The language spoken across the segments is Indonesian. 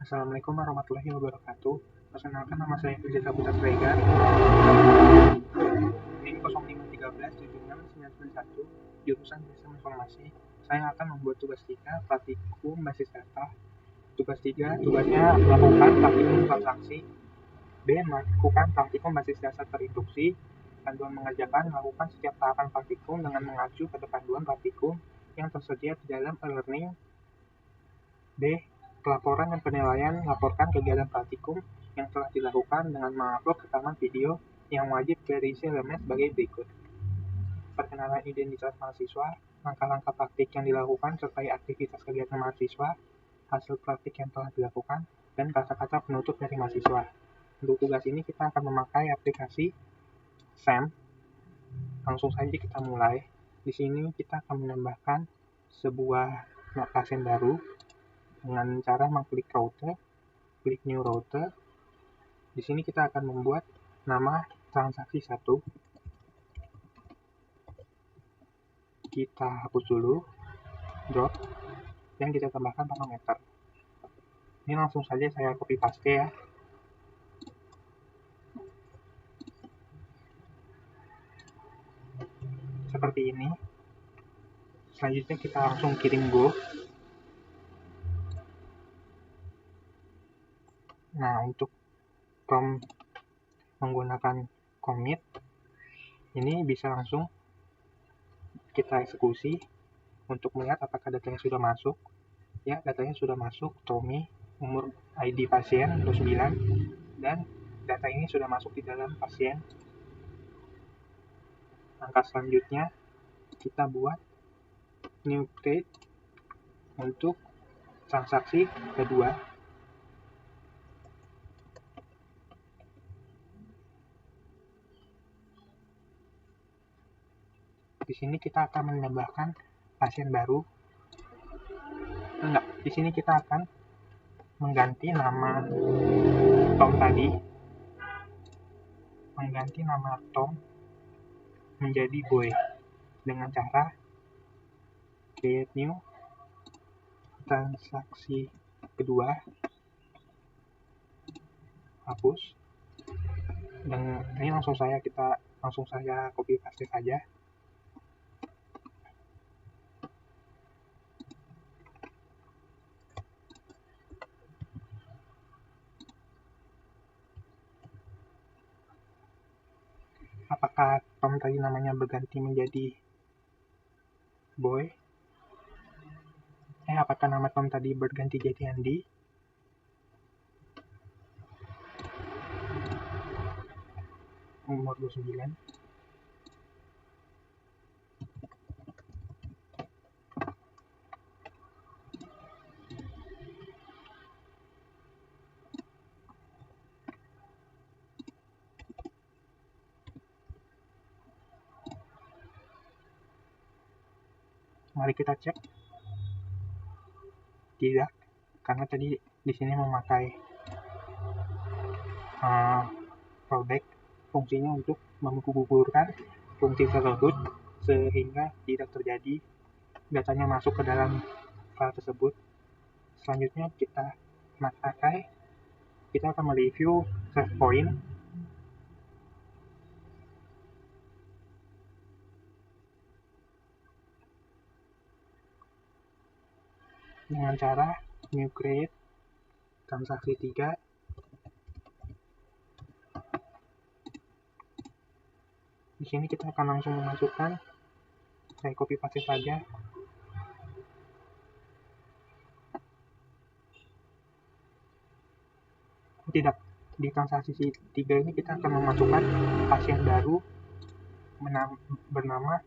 Assalamualaikum warahmatullahi wabarakatuh. Perkenalkan, nama saya Firza Saputra Siregar. NIM 05137691, jurusan Sistem Informasi. Saya akan membuat tugas 3, praktikum basis data. Tugas 3, tugasnya melakukan praktikum transaksi. B. Melakukan praktikum basis dasar terinstruksi. Panduan mengerjakan melakukan setiap tahapan praktikum dengan mengacu pada panduan praktikum yang tersedia di dalam e-learning. B. Pelaporan dan penilaian laporkan kegiatan praktikum yang telah dilakukan dengan mengupload rekaman video yang wajib berisi elemen sebagai berikut. Perkenalan identitas mahasiswa, langkah-langkah praktik yang dilakukan sertai aktivitas kegiatan mahasiswa, hasil praktik yang telah dilakukan, dan kata-kata penutup dari mahasiswa. Untuk tugas ini kita akan memakai aplikasi SAM. Langsung saja kita mulai. Di sini kita akan menambahkan sebuah pasien baru dengan cara mengklik router, klik new router. Di sini kita akan membuat nama transaksi 1. Kita hapus dulu, drop, dan kita tambahkan parameter. Ini langsung saja saya copy paste ya. Seperti ini. Selanjutnya kita langsung kirim go. Nah, untuk prompt menggunakan commit, ini bisa langsung kita eksekusi untuk melihat apakah datanya sudah masuk. Ya, datanya sudah masuk, Tommy, umur ID pasien 29, dan data ini sudah masuk di dalam pasien. Langkah selanjutnya, kita buat new trade untuk transaksi kedua. Di sini kita akan menambahkan pasien baru. Di sini kita akan mengganti nama Tom tadi, mengganti nama Tom menjadi Boy dengan cara create new transaksi kedua, hapus, dan ini langsung saya copy paste saja. Apakah Tom tadi namanya berganti menjadi Boy? Apakah nama Tom tadi berganti jadi Andy? Umur 29. Mari kita cek. Tidak, karena tadi di sini memakai fallback fungsinya untuk menggugurkan fungsi tersebut sehingga tidak terjadi datanya masuk ke dalam file tersebut. Selanjutnya kita akan mereview save point dengan cara new create transaksi 3. Di sini kita akan langsung memasukkan, saya copy paste saja. Tidak, di transaksi 3 ini kita akan memasukkan pasien baru bernama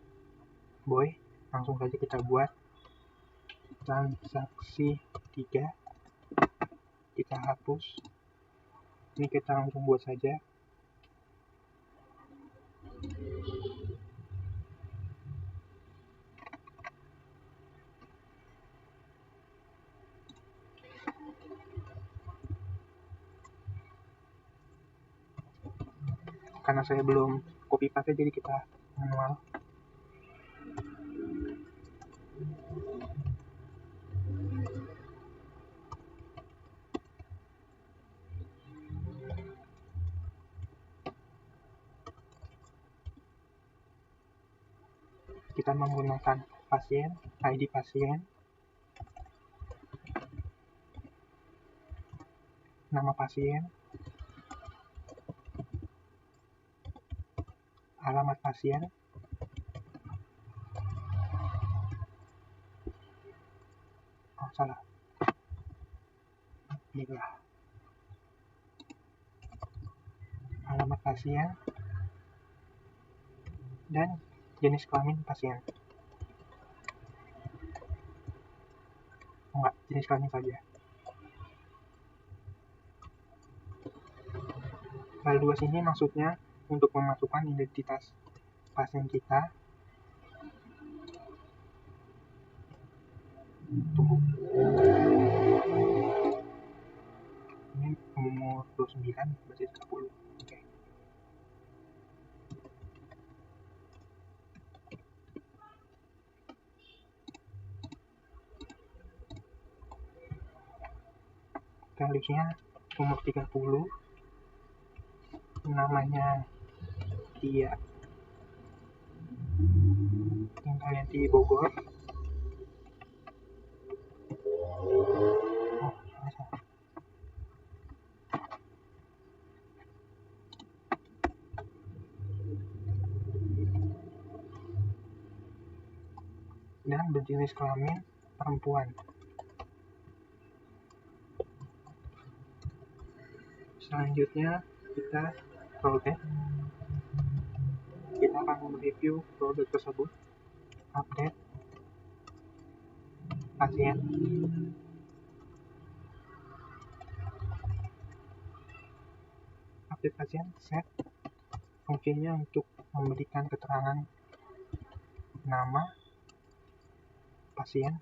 Boy. Langsung saja kita buat transaksi 3, kita hapus, ini kita langsung buat saja. Karena saya belum copy paste, jadi kita manual. kita menggunakan pasien, ID pasien, nama pasien, alamat pasien, salah, inilah alamat pasien dan jenis kelamin pasien. Enggak, jenis kelamin saja. File 2 sini maksudnya untuk memasukkan identitas pasien kita. Tunggu. Ini umur 29, berarti 30. Oke. Values-nya umur 30, namanya Tia, tinggalnya di Bogor. Dan berjenis kelamin perempuan. Selanjutnya kita rollback. Kita akan mereview produk tersebut. Update pasien, set fungsinya untuk memberikan keterangan nama pasien,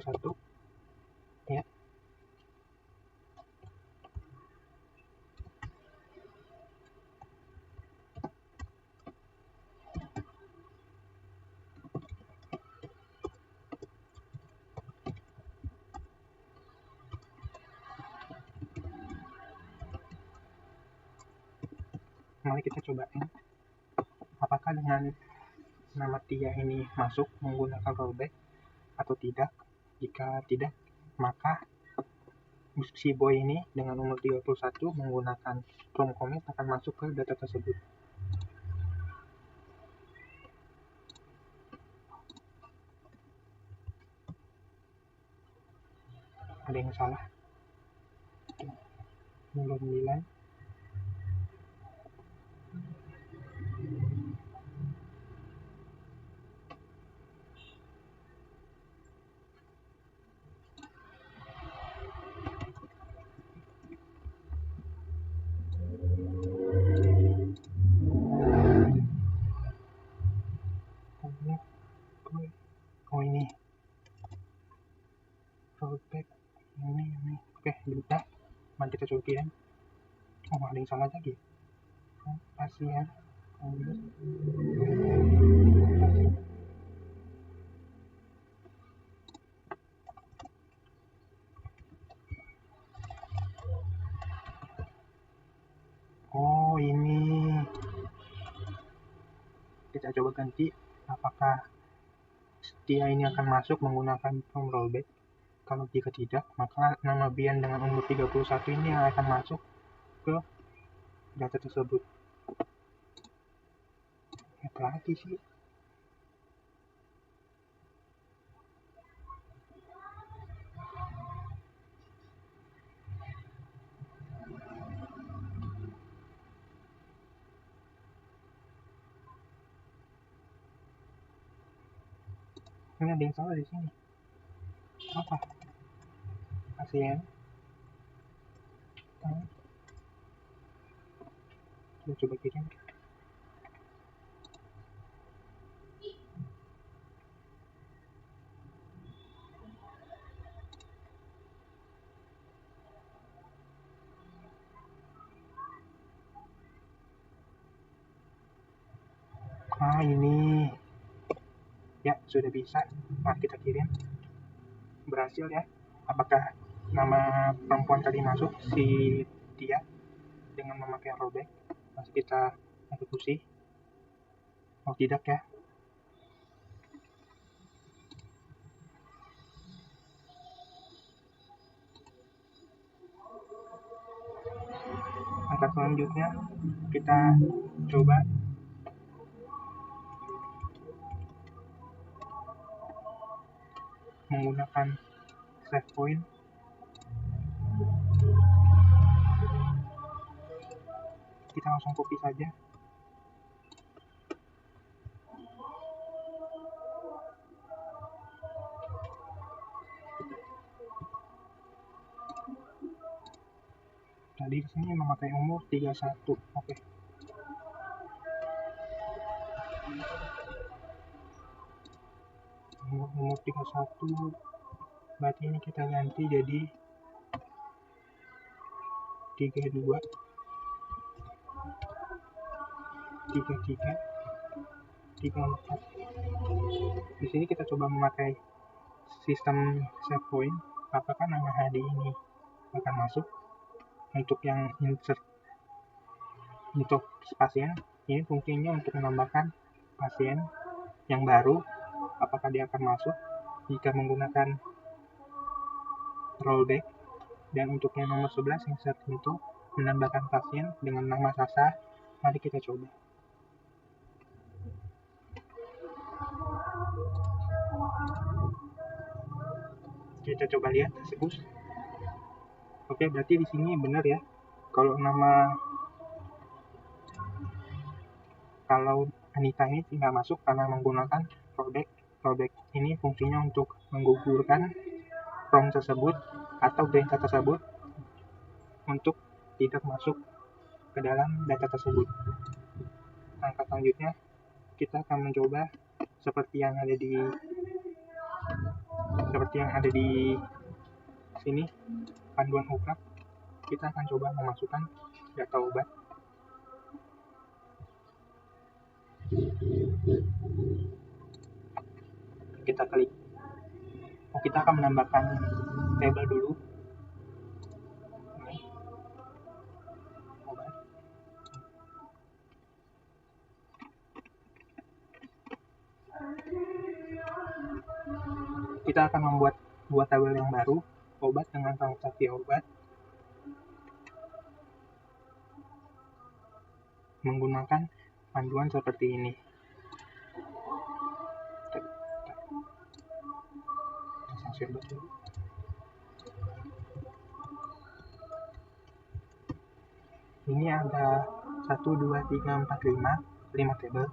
satu ya. Mari kita cobain apakah dengan nama Tia ini masuk menggunakan rollback atau tidak. Jika tidak, maka si boy ini dengan umur 31 menggunakan from commit akan masuk ke data tersebut. Ada yang salah. Nomor 9. Oh ini rollback ini. Oke, udah. Mari kita cobain. Oh, ada yang salah lagi. Pasien. Oh, ini. Kita coba ganti apakah Tia ini akan masuk menggunakan from rollback. Kalau jika tidak, maka nama Bian dengan umur 31 ini yang akan masuk ke data tersebut. Apa lagi sih? Ini ada yang salah di sini. Apa? Pasien. Kita coba kirim. Nah ini ya sudah bisa. Nah, kita kirim, berhasil ya. Apakah nama perempuan tadi masuk, si dia, dengan memakai rollback? Masih kita eksekusi. Oh tidak ya. Langkah selanjutnya kita coba menggunakan save point. Kita langsung copy saja. Tadi kesini memakai umur 31. Oke. Umur 31. Berarti ini kita ganti jadi 32, 33, 34. Di sini kita coba memakai sistem save point. Apakah nama HD ini akan masuk? Untuk yang insert untuk pasien, ini fungsinya untuk menambahkan pasien yang baru. Apakah dia akan masuk jika menggunakan rollback? Dan untuk yang nomor 11 insert itu menambahkan pasien dengan nama Sasa. Mari kita coba. Kita coba lihat Sikus. Oke, berarti di sini benar ya. Kalau Anita ini tidak masuk karena menggunakan rollback. Rollback ini fungsinya untuk menggugurkan prompt tersebut atau perintah tersebut untuk tidak masuk ke dalam data tersebut. Langkah selanjutnya kita akan mencoba seperti yang ada di sini, panduan UPRAP. Kita akan coba memasukkan data obat. Kita klik. Kita akan menambahkan table dulu. Ini obat. Kita akan membuat dua tabel yang baru, obat dengan transaksi obat, menggunakan panduan seperti ini. Transaksi obat dulu. Ini ada 1, 2, 3, 4, 5 tabel.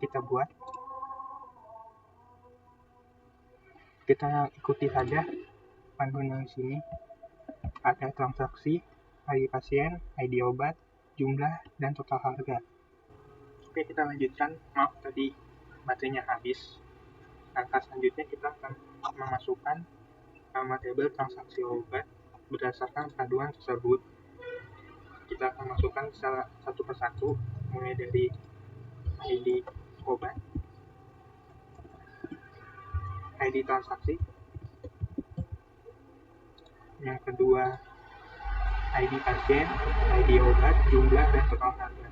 Kita buat. Kita ikuti saja panduan yang di sini. Ada transaksi, ID pasien, ID obat, jumlah, dan total harga. Oke, kita lanjutkan. Maaf, tadi baterainya habis. Langkah selanjutnya kita akan memasukkan nama tabel transaksi obat berdasarkan panduan tersebut. Kita akan masukkan satu persatu, mulai dari ID obat, ID transaksi, yang kedua ID pasien, ID obat, jumlah, dan total harga.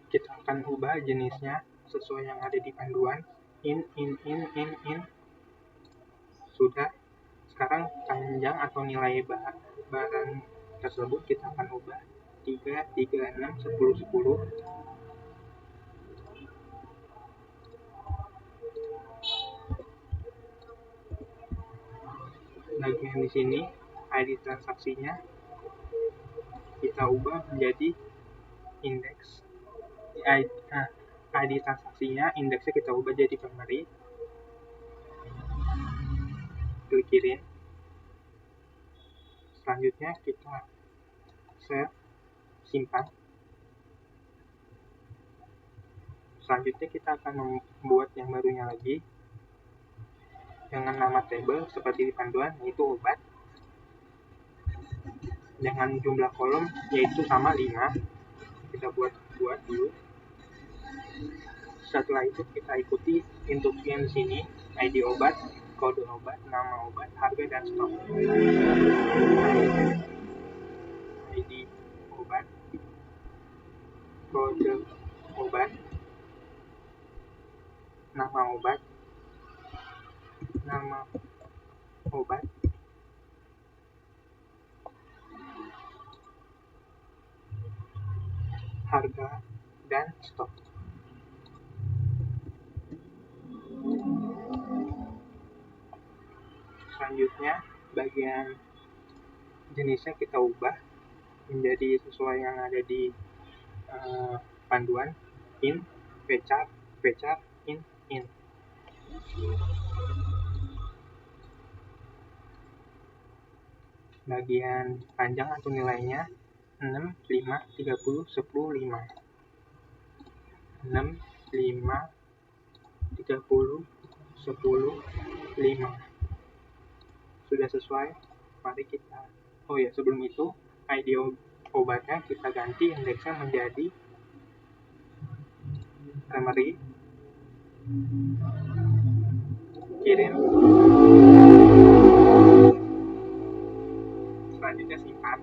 Kita akan ubah jenisnya sesuai yang ada di panduan. In. Sudah. Sekarang panjang atau nilai barang tersebut kita akan ubah 3, 6, 10, 10. Bagian di sini ID transaksinya kita ubah menjadi indeks. ID transaksinya, indeksnya kita ubah jadi primary. Klik kirim. Selanjutnya kita save, simpan. Selanjutnya kita akan membuat yang barunya lagi dengan nama table seperti di panduan, yaitu obat, dengan jumlah kolom yaitu sama 5. Kita buat dulu. Setelah itu kita ikuti instruksi yang di sini, ID obat, kode obat, nama obat, harga, dan stok. ID obat, kode obat, nama obat, harga, dan stok. Selanjutnya bagian jenisnya kita ubah menjadi sesuai yang ada di panduan, in, vchar, in. Bagian panjang atau nilainya 6, 5, 30, 10, 5. 6, 5, 30, 10, 5. Sudah sesuai, mari kita, sebelum itu ID obatnya kita ganti indeksnya menjadi primary, kirim. Selanjutnya simpan.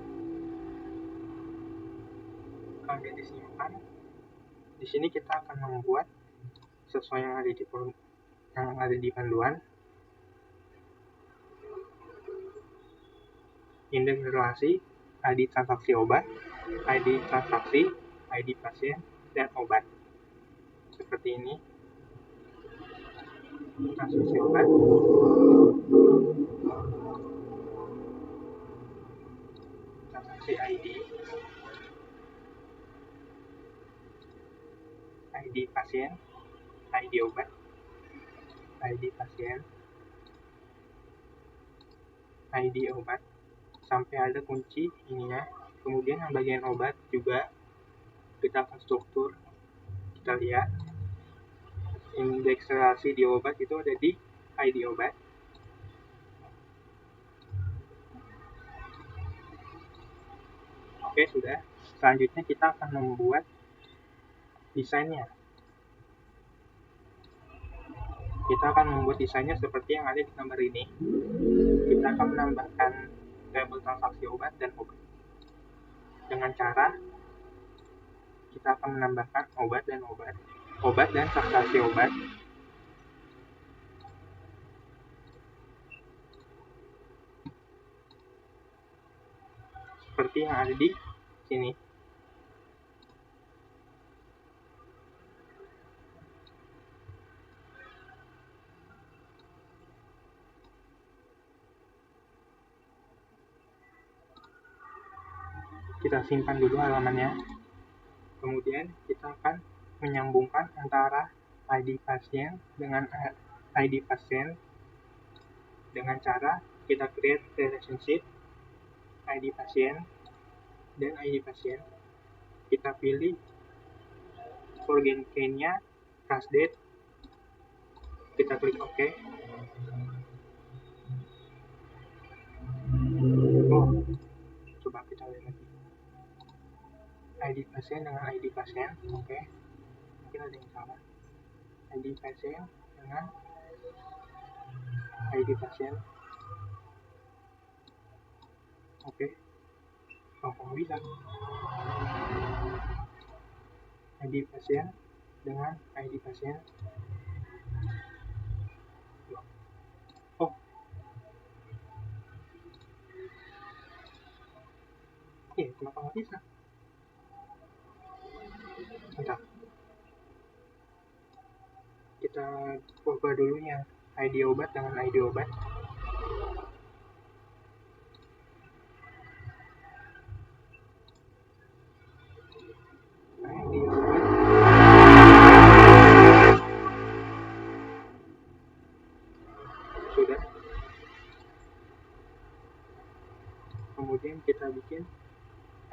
Sampai disimpan, di sini kita akan membuat sesuai yang ada di panduan. Indeks relasi, ID transaksi obat, ID transaksi, ID pasien, dan obat. Seperti ini. Transaksi obat, transaksi ID pasien, ID obat, ID pasien, ID obat, sampai ada kunci ininya. Kemudian yang bagian obat juga kita akan struktur. Kita lihat indeks relasi di obat itu ada di ID obat. Oke, sudah. Selanjutnya kita akan membuat desainnya. Kita akan membuat desainnya seperti yang ada di gambar ini. Kita akan menambahkan label transaksi obat dan obat. Dengan cara kita akan menambahkan obat dan transaksi obat. Seperti yang ada di sini. Kita simpan dulu halamannya. Kemudian kita akan menyambungkan antara ID pasien dengan ID pasien dengan cara kita create relationship ID pasien dan ID pasien. Kita pilih forget key-nya cast date. Kita klik OK. Coba kita lihat lagi. ID pasien dengan ID pasien, oke. Mungkin ada yang salah. ID pasien dengan ID pasien, oke. Kok bisa? ID pasien dengan ID pasien. Kenapa nggak bisa? Bentar. Kita ubah dulu ya ID obat dengan ID obat. ID obat. Sudah. Kemudian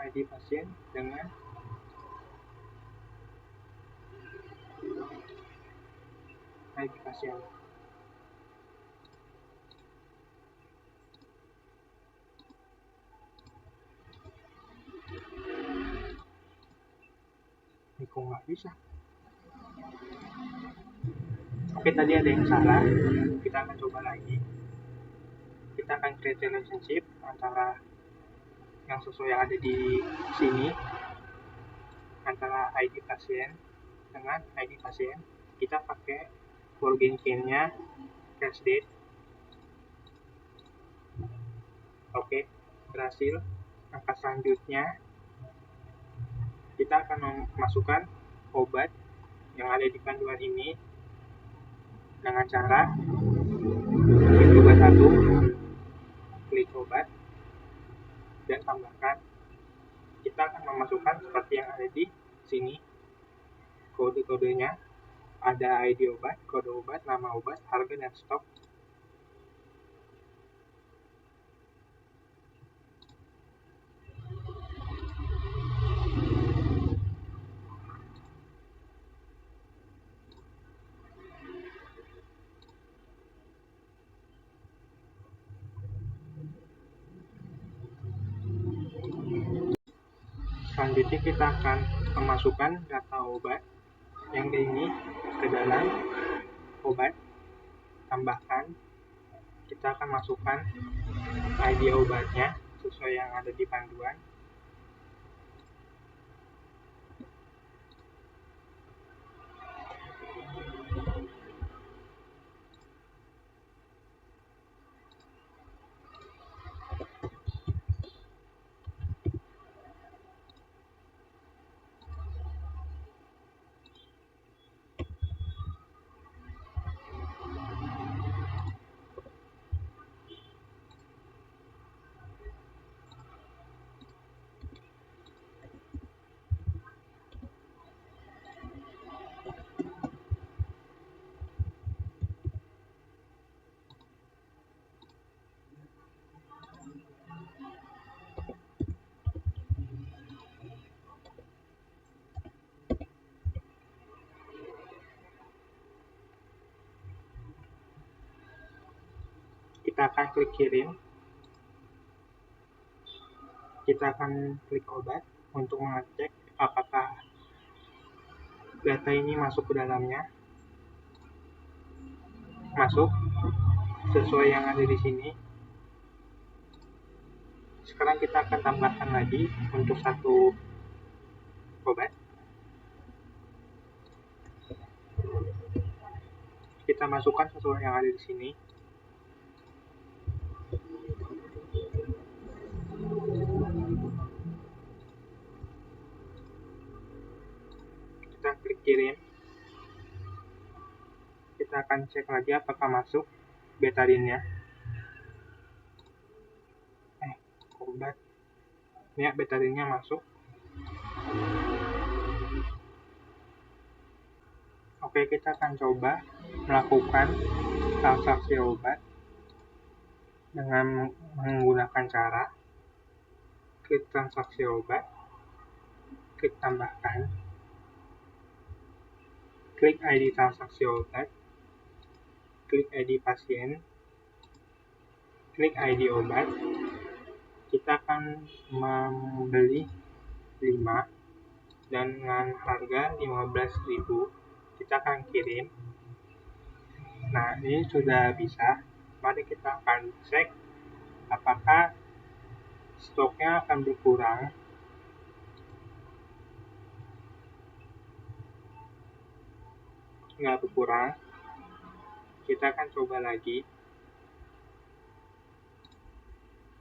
ID pasien dengan ID pasien. Ini kok nggak bisa? Oke, tadi ada yang salah. Kita akan coba lagi. Kita akan create relationship antara yang sesuai yang ada di sini, antara ID pasien dengan ID pasien. Kita pakai login key-nya cache date. Oke, berhasil. Angka selanjutnya kita akan memasukkan obat yang ada di panduan ini dengan cara klik obat 1, klik obat, dan tambahkan. Kita akan memasukkan seperti yang ada di sini. Kode-kodenya ada ID obat, kode obat, nama obat, harga, dan stok. Selanjutnya kita akan memasukkan data obat yang ini ke dalam obat. Tambahkan, kita akan masukkan ID obatnya sesuai yang ada di panduan. Kita akan klik kirim. Kita akan klik obat untuk mengecek apakah data ini masuk ke dalamnya. Masuk sesuai yang ada di sini. Sekarang kita akan tambahkan lagi untuk satu obat. Kita masukkan sesuai yang ada di sini. Kita klik kirim. Kita akan cek lagi apakah masuk betadinnya. Obat. Ya, betadinnya masuk. Oke, kita akan coba melakukan transaksi obat dengan menggunakan cara klik transaksi obat, klik tambahkan, klik ID transaksi obat, klik ID pasien, klik ID obat. Kita akan membeli 5 dan dengan harga 15.000. Kita akan kirim. Nah, ini sudah bisa. Mari kita akan cek apakah stoknya akan berkurang. Nggak berkurang. Kita akan coba lagi.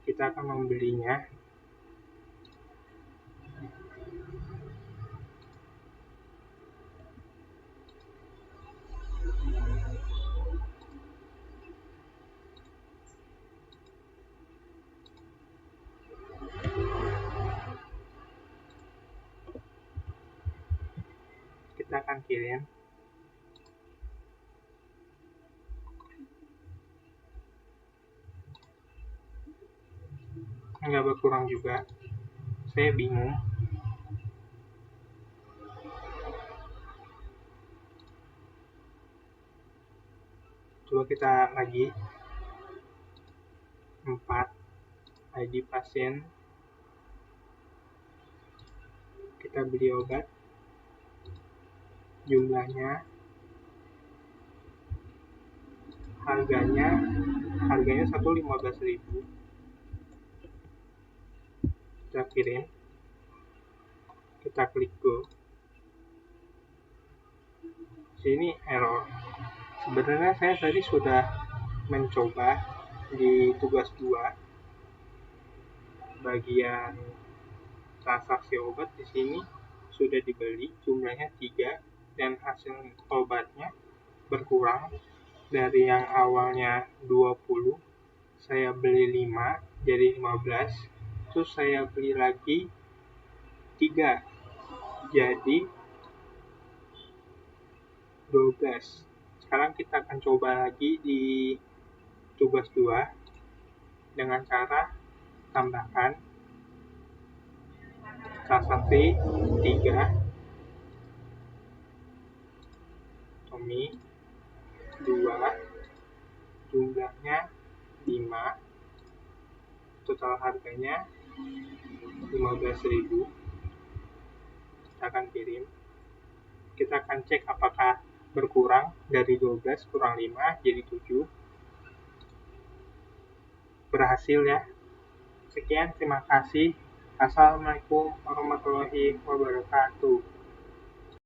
Kita akan membelinya. Kita akan kirim. Nggak berkurang juga. saya bingung. Coba kita lagi. 4 ID pasien, kita beli obat, jumlahnya, harganya 115.000, kita kirim, kita klik go. Sini error. Sebenarnya saya tadi sudah mencoba di tugas 2 bagian transaksi obat. Di sini sudah dibeli, jumlahnya 3, dan hasil obatnya berkurang dari yang awalnya 20, saya beli 5 jadi 15, terus saya beli lagi 3 jadi 12. Sekarang kita akan coba lagi di tugas 2 dengan cara tambahkan transaksi 3, Tommy 2, jumlahnya 5, total harganya 15.000. Kita akan kirim. Kita akan cek apakah berkurang dari 12 kurang 5 jadi 7. Berhasil ya. Sekian, terima kasih. Assalamualaikum warahmatullahi wabarakatuh.